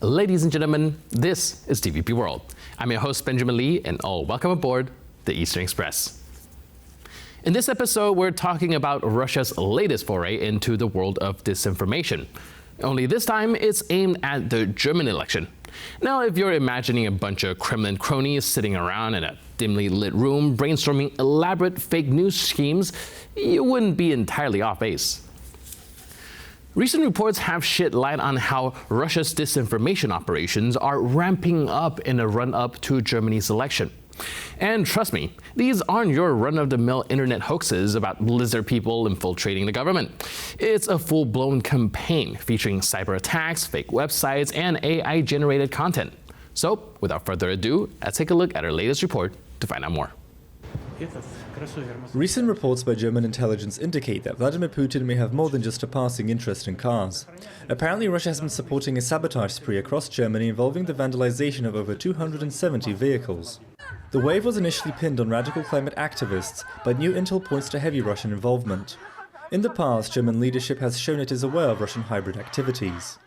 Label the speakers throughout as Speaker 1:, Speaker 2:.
Speaker 1: Ladies and gentlemen, this is TVP World. I'm your host, Benjamin Lee, and welcome aboard the Eastern Express. In this episode, we're talking about Russia's latest foray into the world of disinformation. Only this time, it's aimed at the German election. Now, if you're imagining a bunch of Kremlin cronies sitting around in a dimly lit room brainstorming elaborate fake news schemes, you wouldn't be entirely off base. Recent reports have shed light on how Russia's disinformation operations are ramping up in a run-up to Germany's election. And trust me, these aren't your run-of-the-mill internet hoaxes about lizard people infiltrating the government. It's a full-blown campaign featuring cyber attacks, fake websites, and AI-generated content. So, without further ado, let's take a look at our latest report to find out more.
Speaker 2: Recent reports by German intelligence indicate that Vladimir Putin may have more than just a passing interest in cars. Apparently, Russia has been supporting a sabotage spree across Germany involving the vandalization of over 270 vehicles. The wave was initially pinned on radical climate activists, but new intel points to heavy Russian involvement. In the past, German leadership has shown it is aware of Russian hybrid activities.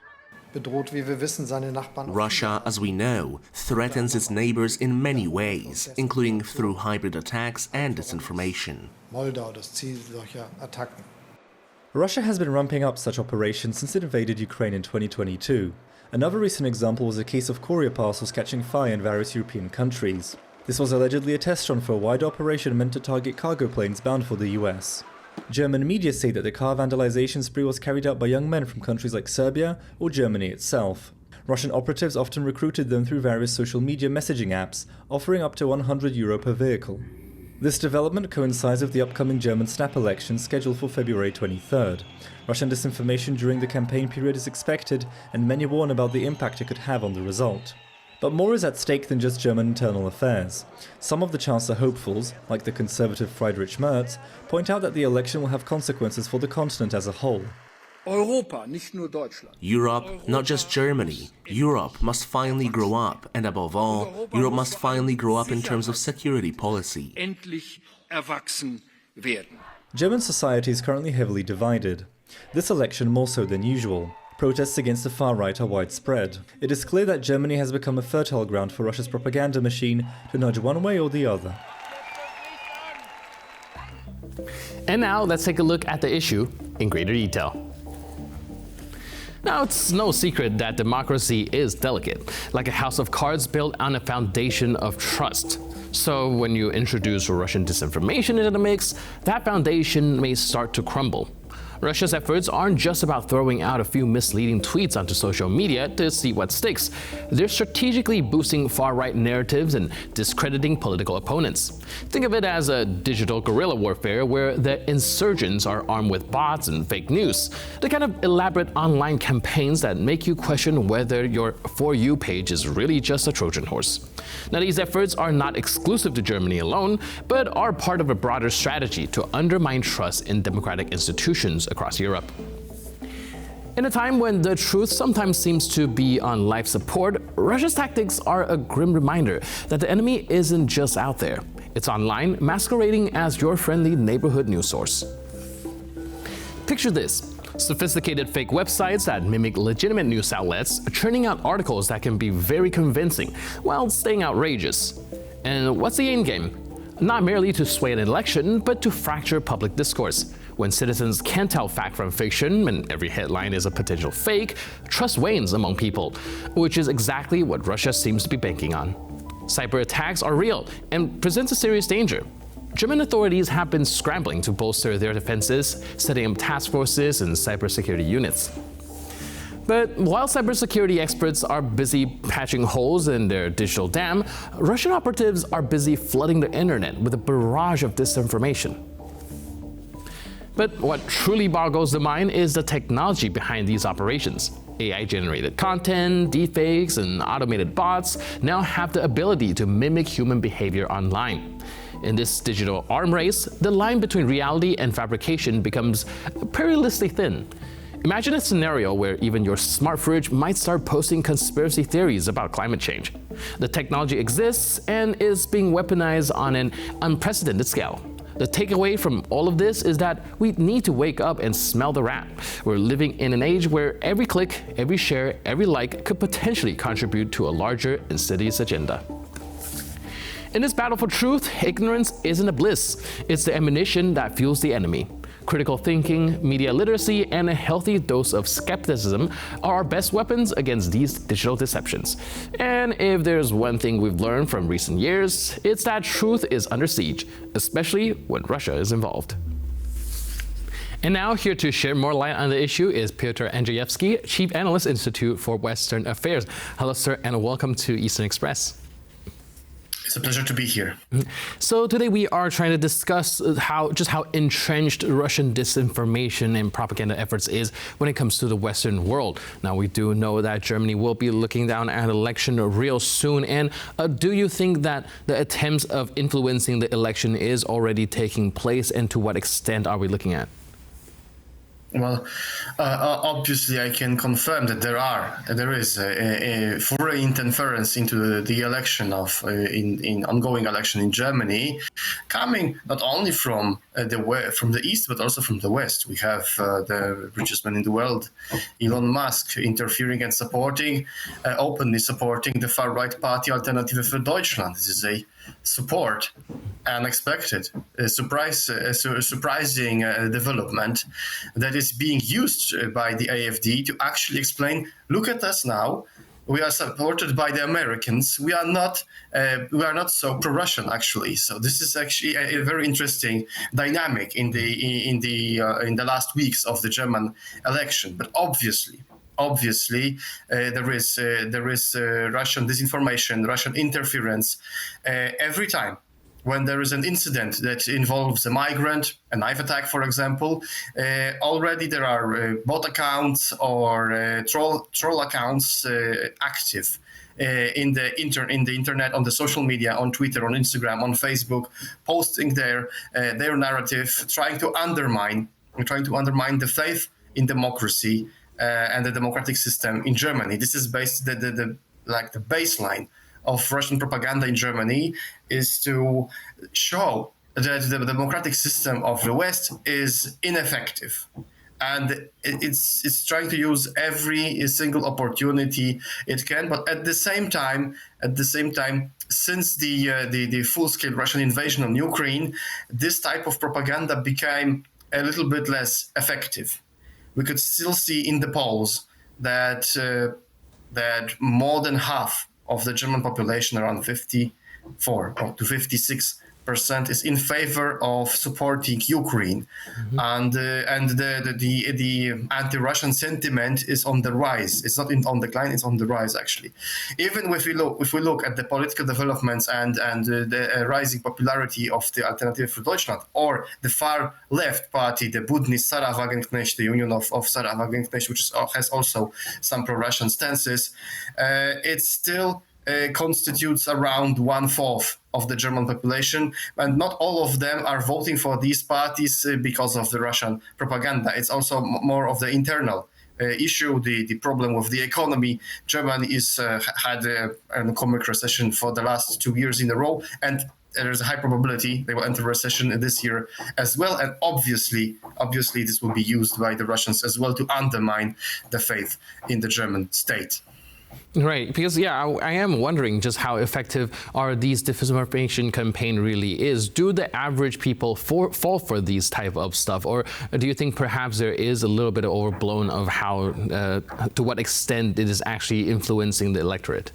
Speaker 3: Russia, as we know, threatens its neighbors in many ways, including through hybrid attacks and disinformation.
Speaker 2: Russia has been ramping up such operations since it invaded Ukraine in 2022. Another recent example was a case of courier parcels catching fire in various European countries. This was allegedly a test run for a wider operation meant to target cargo planes bound for the US. German media say that the car vandalization spree was carried out by young men from countries like Serbia or Germany itself. Russian operatives often recruited them through various social media messaging apps, offering up to €100 per vehicle. This development coincides with the upcoming German snap election scheduled for February 23rd. Russian disinformation during the campaign period is expected, and many warn about the impact it could have on the result. But more is at stake than just German internal affairs. Some of the Chancellor hopefuls, like the conservative Friedrich Merz, point out that the election will have consequences for the continent as a whole.
Speaker 3: Europe, not just Germany, Europe must finally grow up, and above all, Europe must finally grow up in terms of security policy.
Speaker 2: German society is currently heavily divided. This election more so than usual. Protests against the far right are widespread. It is clear that Germany has become a fertile ground for Russia's propaganda machine to nudge one way or the other.
Speaker 1: And now let's take a look at the issue in greater detail. Now, it's no secret that democracy is delicate, like a house of cards built on a foundation of trust. So when you introduce Russian disinformation into the mix, that foundation may start to crumble. Russia's efforts aren't just about throwing out a few misleading tweets onto social media to see what sticks. They're strategically boosting far-right narratives and discrediting political opponents. Think of it as a digital guerrilla warfare where the insurgents are armed with bots and fake news, the kind of elaborate online campaigns that make you question whether your For You page is really just a Trojan horse. Now, these efforts are not exclusive to Germany alone, but are part of a broader strategy to undermine trust in democratic institutions across Europe. In a time when the truth sometimes seems to be on life support, Russia's tactics are a grim reminder that the enemy isn't just out there. It's online, masquerading as your friendly neighborhood news source. Picture this. Sophisticated fake websites that mimic legitimate news outlets, churning out articles that can be very convincing while staying outrageous. And what's the end game? Not merely to sway an election, but to fracture public discourse. When citizens can't tell fact from fiction and every headline is a potential fake, trust wanes among people, which is exactly what Russia seems to be banking on. Cyber attacks are real and present a serious danger. German authorities have been scrambling to bolster their defenses, setting up task forces and cybersecurity units. But while cybersecurity experts are busy patching holes in their digital dam, Russian operatives are busy flooding the internet with a barrage of disinformation. But what truly boggles the mind is the technology behind these operations. AI-generated content, deepfakes, and automated bots now have the ability to mimic human behavior online. In this digital arms race, the line between reality and fabrication becomes perilously thin. Imagine a scenario where even your smart fridge might start posting conspiracy theories about climate change. The technology exists and is being weaponized on an unprecedented scale. The takeaway from all of this is that we need to wake up and smell the rat. We're living in an age where every click, every share, every like could potentially contribute to a larger insidious agenda. In this battle for truth, ignorance isn't a bliss. It's the ammunition that fuels the enemy. Critical thinking, media literacy, and a healthy dose of skepticism are our best weapons against these digital deceptions. And if there's one thing we've learned from recent years, it's that truth is under siege, especially when Russia is involved. And now, here to shed more light on the issue is Piotr Andrzejewski, Chief Analyst, Institute for Western Affairs. Hello, sir, and welcome to Eastern Express.
Speaker 4: It's a pleasure to be here.
Speaker 1: So today we are trying to discuss how entrenched Russian disinformation and propaganda efforts is when it comes to the Western world. Now, we do know that Germany will be looking down at an election real soon. And do you think that the attempts of influencing the election is already taking place, and to what extent are we looking at?
Speaker 4: Well, obviously, I can confirm that there is a foreign interference into the election in ongoing election in Germany, coming not only from the east but also from the west. We have the richest man in the world, Elon Musk, interfering and openly supporting the far right party Alternative für Deutschland. This is a support, unexpected, surprising development that is being used by the AfD to actually explain, look at us now, we are supported by the Americans, we are not so pro-Russian actually. So this is actually a very interesting dynamic in the last weeks of the German election. But obviously there is Russian disinformation, Russian interference every time when there is an incident that involves a migrant, a knife attack, for example. Already there are bot accounts or troll accounts active in the internet, on the social media, on Twitter, on Instagram, on Facebook, posting their narrative, trying to undermine the faith in democracy and the democratic system in Germany. This is the baseline of Russian propaganda in Germany, is to show that the democratic system of the West is ineffective. And it's trying to use every single opportunity it can, but at the same time, since the full-scale Russian invasion on Ukraine, this type of propaganda became a little bit less effective. We could still see in the polls that more than half of the German population, around 54 to 56%, is in favor of supporting Ukraine, and the anti-Russian sentiment is on the rise. It's not on decline; it's on the rise actually. Even if we look at the political developments and the rising popularity of the Alternative für Deutschland or the far left party, the Bündnis Sarah Wagenknecht, the Union of Sarah Wagenknecht, which has also some pro-Russian stances, it still constitutes around 1/4 of the German population, and not all of them are voting for these parties because of the Russian propaganda. It's also more of the internal issue, the problem with the economy. Germany had an economic recession for the last 2 years in a row, and there's a high probability they will enter recession this year as well. And obviously, this will be used by the Russians as well to undermine the faith in the German state.
Speaker 1: Right, because I am wondering just how effective are these disinformation campaign really is. Do the average people fall for these type of stuff, or do you think perhaps there is a little bit of overblown of how, to what extent it is actually influencing the electorate?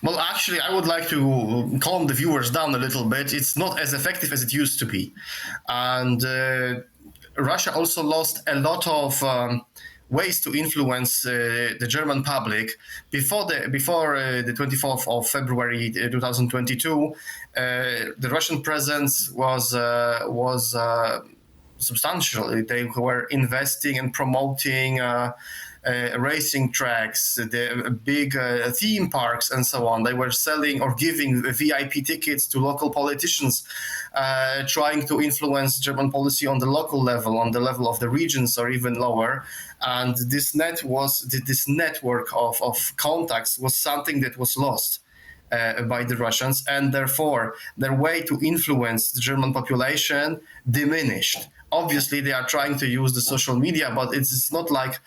Speaker 4: Well, actually, I would like to calm the viewers down a little bit. It's not as effective as it used to be, and Russia also lost a lot of ways to influence the German public. Before the 24th of February 2022, the Russian presence was substantial. They were investing and promoting racing tracks, the big theme parks, and so on. They were selling or giving VIP tickets to local politicians, trying to influence German policy on the local level, on the level of the regions or even lower. And this network of contacts was something that was lost. by the Russians, and therefore their way to influence the German population diminished. Obviously, they are trying to use the social media, but it's not like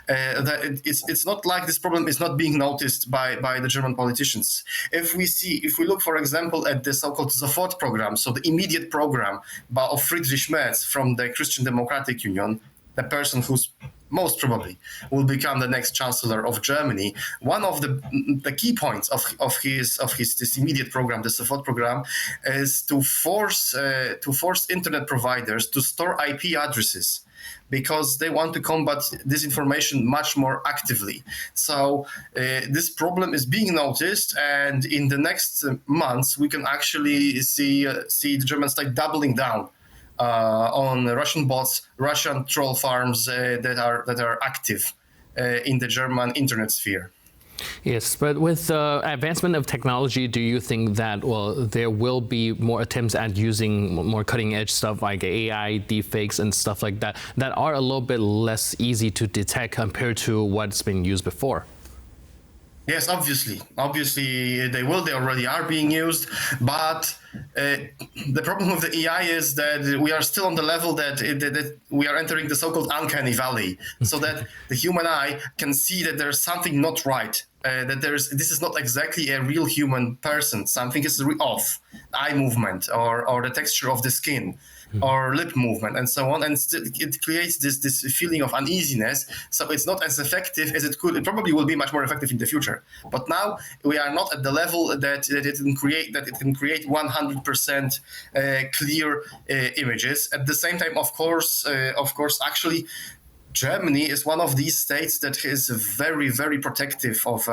Speaker 4: it's not like this problem is not being noticed by the German politicians. If we look, for example, at the so-called Sofort program, so the immediate program of Friedrich Merz from the Christian Democratic Union, the person who's most probably will become the next chancellor of Germany. One of the key points of his this immediate program, the Sofort program, is to force internet providers to store IP addresses, because they want to combat disinformation much more actively. So this problem is being noticed, and in the next months we can actually see the German state doubling down on Russian bots, Russian troll farms that are active in the German internet sphere.
Speaker 1: Yes, but with the advancement of technology, do you think that, well, there will be more attempts at using more cutting-edge stuff like AI, deepfakes, and stuff like that, that are a little bit less easy to detect compared to what's been used before?
Speaker 4: Yes, obviously they will. They already are being used, but the problem with the AI is that we are still on the level that we are entering the so-called uncanny valley, so that the human eye can see that there's something not right. That this is not exactly a real human person. Something is off, eye movement or the texture of the skin, or lip movement, and so on, and it creates this feeling of uneasiness. So it's not as effective as it could. It probably will be much more effective in the future. But now we are not at the level that it can create 100% clear images. At the same time, of course, actually, Germany is one of these states that is very, very protective of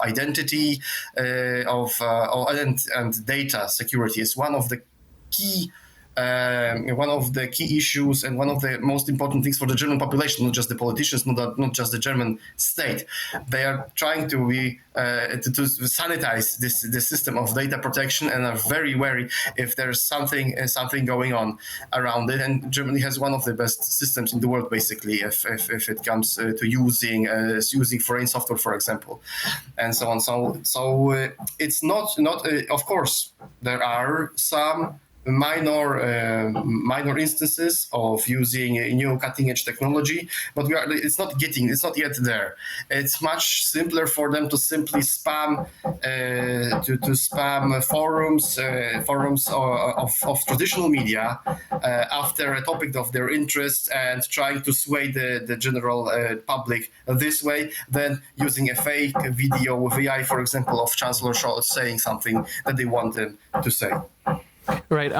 Speaker 4: identity, and data security. Is one of the key issues and one of the most important things for the German population, not just the politicians, not just the German state. They are trying to sanitize this system of data protection, and are very wary if there's something going on around it. And Germany has one of the best systems in the world, basically, if it comes to using foreign software, for example, and so on. So it's not. Of course, there are some minor instances of using new cutting-edge technology, but it's not yet there. It's much simpler for them to simply spam forums of traditional media after a topic of their interest, and trying to sway the general public this way, than using a fake video with AI, for example, of Chancellor Scholz saying something that they want them to say.
Speaker 1: Right.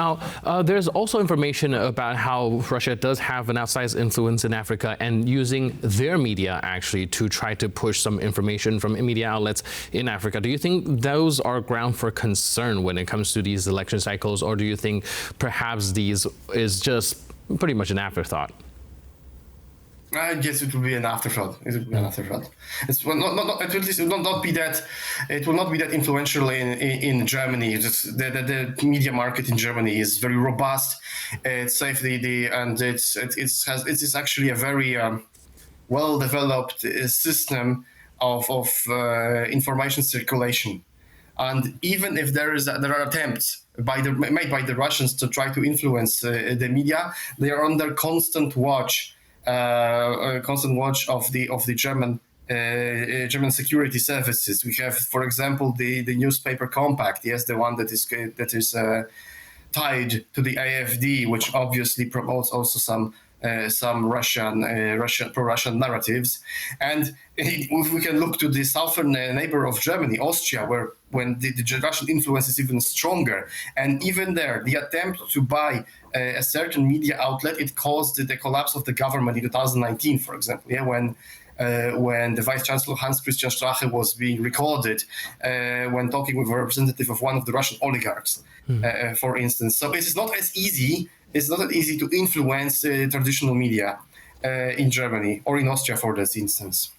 Speaker 1: There's also information about how Russia does have an outsized influence in Africa, and using their media actually to try to push some information from media outlets in Africa. Do you think those are ground for concern when it comes to these election cycles, or do you think perhaps these is just pretty much an afterthought?
Speaker 4: I guess it will be an afterthought. It will be an afterthought. It will not be that influential in Germany. The media market in Germany is very robust. It's safely and it is actually a very well-developed system of information circulation. And even if there are attempts made by the Russians to try to influence the media, they are under constant watch of the German security services. We have, for example, the newspaper Compact. Yes, the one that is tied to the AfD, which obviously promotes also some pro-Russian narratives. And if we can look to the southern neighbor of Germany, Austria, when the Russian influence is even stronger, and even there, the attempt to buy a certain media outlet, it caused the collapse of the government in 2019, for example. Yeah, when the Vice Chancellor Hans Christian Strache was being recorded when talking with a representative of one of the Russian oligarchs, for instance. So it's not as easy. It's not that easy to influence traditional media. in Germany or in Austria, for this instance.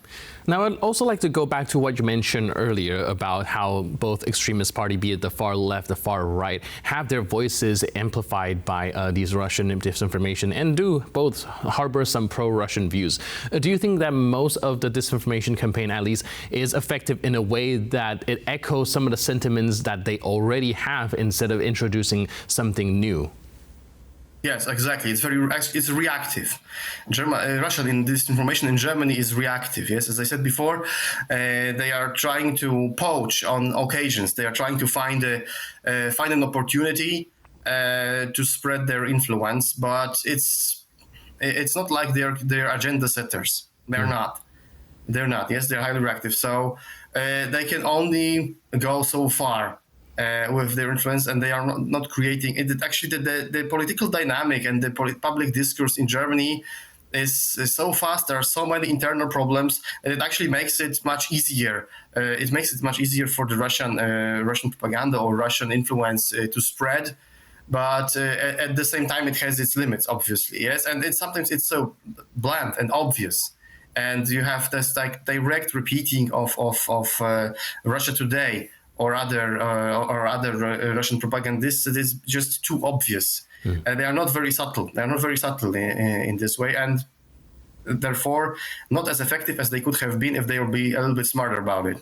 Speaker 1: Now, I'd also like to go back to what you mentioned earlier about how both extremist party, be it the far left, the far right, have their voices amplified by these Russian disinformation and do both harbor some pro-Russian views. Do you think that most of the disinformation campaign, at least, is effective in a way that it echoes some of the sentiments that they already have instead of introducing something new?
Speaker 4: Yes, exactly. It's reactive. Russian disinformation in Germany is reactive. Yes, as I said before, they are trying to poach on occasions. They are trying to find an opportunity to spread their influence. But it's not like they're agenda setters. They're not. They're not. Yes, they're highly reactive. So they can only go so far with their influence, and they are not creating it. Actually, the political dynamic and the public discourse in Germany is so fast. There are so many internal problems, and it actually makes it much easier. It makes it much easier for the Russian propaganda or Russian influence to spread. But at the same time, it has its limits, obviously. Yes, and sometimes it's so blunt and obvious. And you have this like direct repeating of Russia Today or other Russian propagandists. It is just too obvious. They are not very subtle. They are not very subtle in this way, and therefore not as effective as they could have been if they would be a little bit smarter about it.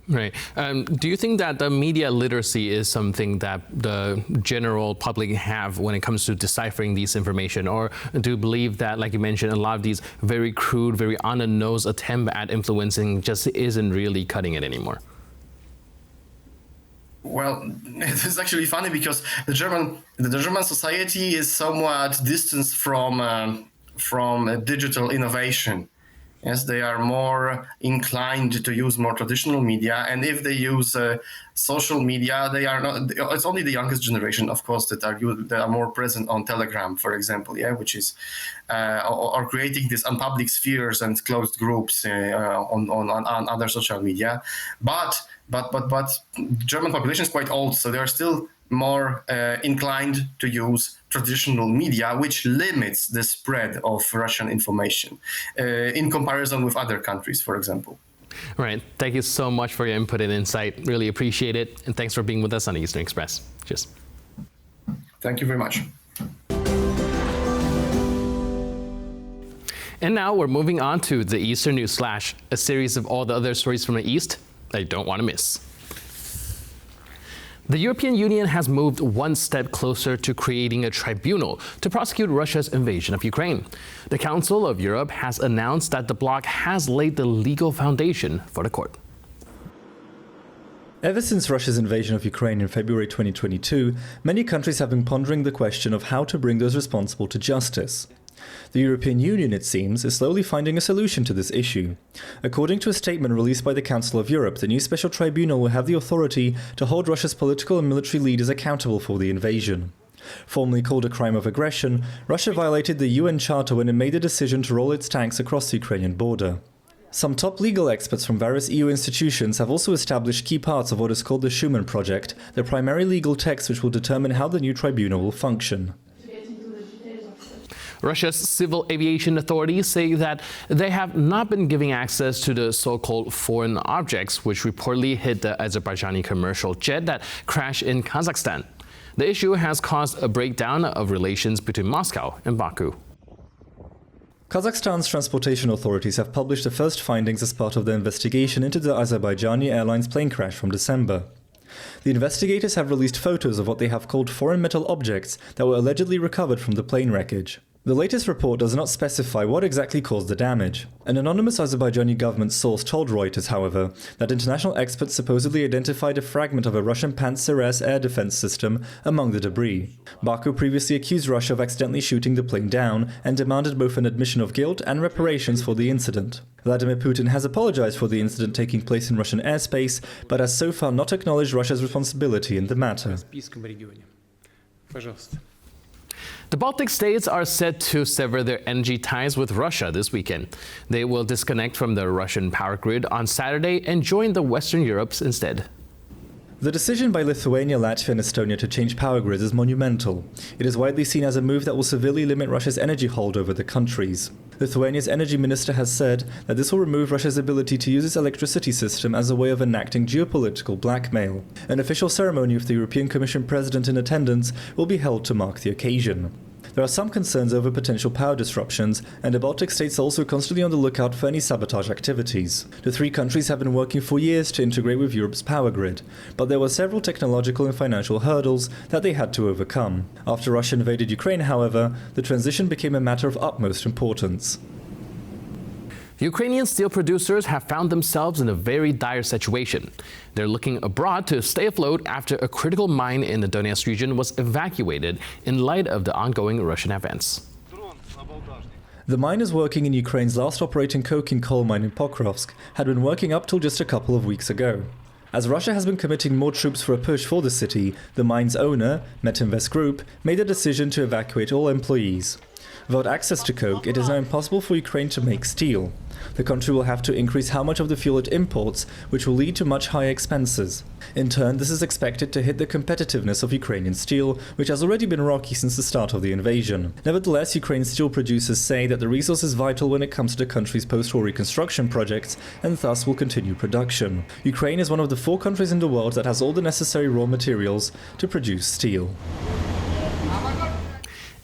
Speaker 1: Right. Do you think that the media literacy is something that the general public have when it comes to deciphering these information? Or do you believe that, like you mentioned, a lot of these very crude, very on-the-nose attempt at influencing just isn't really cutting it anymore?
Speaker 4: Well, it's actually funny because the German society is somewhat distanced from digital innovation. Yes, they are more inclined to use more traditional media, and if they use social media, they are not. It's only the youngest generation, of course, that are more present on Telegram, for example, yeah, which is or creating these unpublic spheres and closed groups on other social media. But German population is quite old, so they are still more inclined to use traditional media, which limits the spread of Russian information in comparison with other countries, for example.
Speaker 1: All right. Thank you so much for your input and insight. Really appreciate it. And thanks for being with us on Eastern Express. Cheers.
Speaker 4: Thank you very much.
Speaker 1: And now we're moving on to the Eastern News Flash, a series of all the other stories from the East that you don't want to miss. The European Union has moved one step closer to creating a tribunal to prosecute Russia's invasion of Ukraine. The Council of Europe has announced that the bloc has laid the legal foundation for the court.
Speaker 2: Ever since Russia's invasion of Ukraine in February 2022, many countries have been pondering the question of how to bring those responsible to justice. The European Union, it seems, is slowly finding a solution to this issue. According to a statement released by the Council of Europe, the new special tribunal will have the authority to hold Russia's political and military leaders accountable for the invasion. Formerly called a crime of aggression, Russia violated the UN Charter when it made the decision to roll its tanks across the Ukrainian border. Some top legal experts from various EU institutions have also established key parts of what is called the Schuman Project, the primary legal text which will determine how the new tribunal will function.
Speaker 1: Russia's civil aviation authorities say that they have not been giving access to the so-called foreign objects, which reportedly hit the Azerbaijani commercial jet that crashed in Kazakhstan. The issue has caused a breakdown of relations between Moscow and Baku.
Speaker 2: Kazakhstan's transportation authorities have published the first findings as part of their investigation into the Azerbaijani Airlines plane crash from December. The investigators have released photos of what they have called foreign metal objects that were allegedly recovered from the plane wreckage. The latest report does not specify what exactly caused the damage. An anonymous Azerbaijani government source told Reuters, however, that international experts supposedly identified a fragment of a Russian Panzer-S air defense system among the debris. Baku previously accused Russia of accidentally shooting the plane down and demanded both an admission of guilt and reparations for the incident. Vladimir Putin has apologized for the incident taking place in Russian airspace, but has so far not acknowledged Russia's responsibility in the matter.
Speaker 1: The Baltic states are set to sever their energy ties with Russia this weekend. They will disconnect from the Russian power grid on Saturday and join the Western Europes instead.
Speaker 2: The decision by Lithuania, Latvia and Estonia to change power grids is monumental. It is widely seen as a move that will severely limit Russia's energy hold over the countries. Lithuania's energy minister has said that this will remove Russia's ability to use its electricity system as a way of enacting geopolitical blackmail. An official ceremony with the European Commission president in attendance will be held to mark the occasion. There are some concerns over potential power disruptions, and the Baltic states are also constantly on the lookout for any sabotage activities. The three countries have been working for years to integrate with Europe's power grid, but there were several technological and financial hurdles that they had to overcome. After Russia invaded Ukraine, however, the transition became a matter of utmost importance.
Speaker 1: Ukrainian steel producers have found themselves in a very dire situation. They're looking abroad to stay afloat after a critical mine in the Donetsk region was evacuated in light of the ongoing Russian events.
Speaker 2: The miners working in Ukraine's last operating coking coal mine in Pokrovsk had been working up till just a couple of weeks ago. As Russia has been committing more troops for a push for the city, the mine's owner, Metinvest Group, made a decision to evacuate all employees. Without access to coke, it is now impossible for Ukraine to make steel. The country will have to increase how much of the fuel it imports, which will lead to much higher expenses. In turn, this is expected to hit the competitiveness of Ukrainian steel, which has already been rocky since the start of the invasion. Nevertheless, Ukraine's steel producers say that the resource is vital when it comes to the country's post-war reconstruction projects, and thus will continue production. Ukraine is one of the 4 countries in the world that has all the necessary raw materials to produce steel.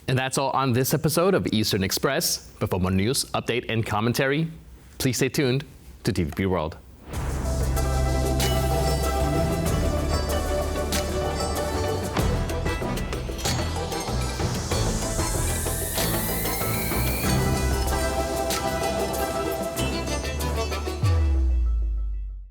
Speaker 1: And that's all on this episode of Eastern Express. But for more news, update, and commentary, please stay tuned to TVP World.